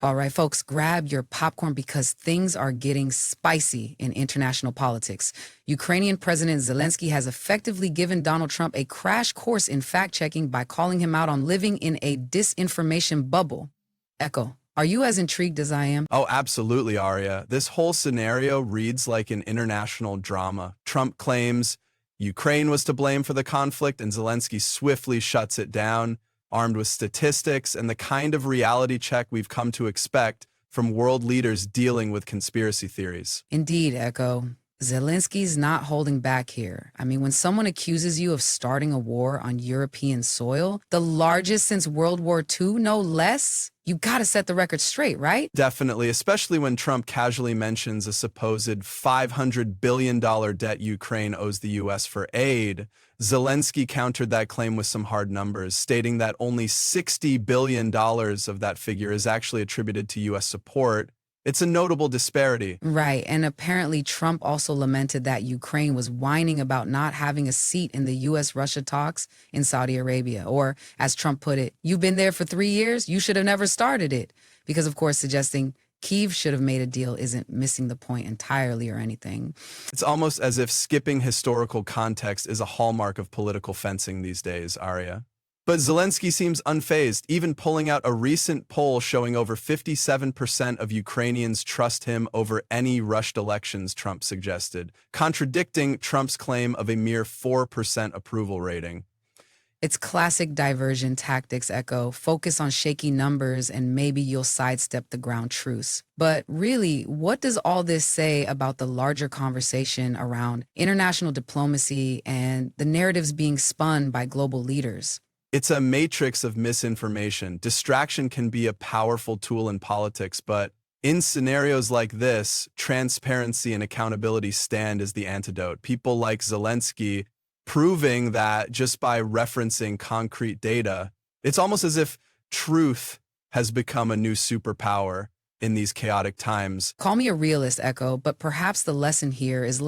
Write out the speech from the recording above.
All right, folks, grab your popcorn because things are getting spicy in international politics. Ukrainian President Zelenskyy has effectively given Donald Trump a crash course in fact checking by calling him out on living in a disinformation bubble. Echo, are you as intrigued as I am? Oh, absolutely, Arya. This whole scenario reads like an international drama. Trump claims Ukraine was to blame for the conflict, and Zelensky swiftly shuts it down, armed with statistics and the kind of reality check we've come to expect from world leaders dealing with conspiracy theories. Indeed, Echo. Zelensky's not holding back here. I mean, when someone accuses you of starting a war on European soil, the largest since World War II, no less, you gotta set the record straight, right? Definitely, especially when Trump casually mentions a supposed $500 billion debt Ukraine owes the U.S. for aid. Zelensky countered that claim with some hard numbers, stating that only $60 billion of that figure is actually attributed to U.S. support. It's a notable disparity. Right. And apparently, Trump also lamented that Ukraine was whining about not having a seat in the U.S. Russia talks in Saudi Arabia. Or, as Trump put it, you've been there for 3 years. You should have never started it. Because, of course, suggesting Kyiv should have made a deal isn't missing the point entirely or anything. It's almost as if skipping historical context is a hallmark of political fencing these days, Arya. But Zelensky seems unfazed, even pulling out a recent poll showing over 57% of Ukrainians trust him over any rushed elections, Trump suggested, contradicting Trump's claim of a mere 4% approval rating. It's classic diversion tactics, Echo. Focus on shaky numbers and maybe you'll sidestep the ground truths. But really, what does all this say about the larger conversation around international diplomacy and the narratives being spun by global leaders? It's a matrix of misinformation. Distraction can be a powerful tool in politics, but in scenarios like this, transparency and accountability stand as the antidote. People like Zelensky proving that just by referencing concrete data, it's almost as if truth has become a new superpower in these chaotic times. Call me a realist, Echo, but perhaps the lesson here is less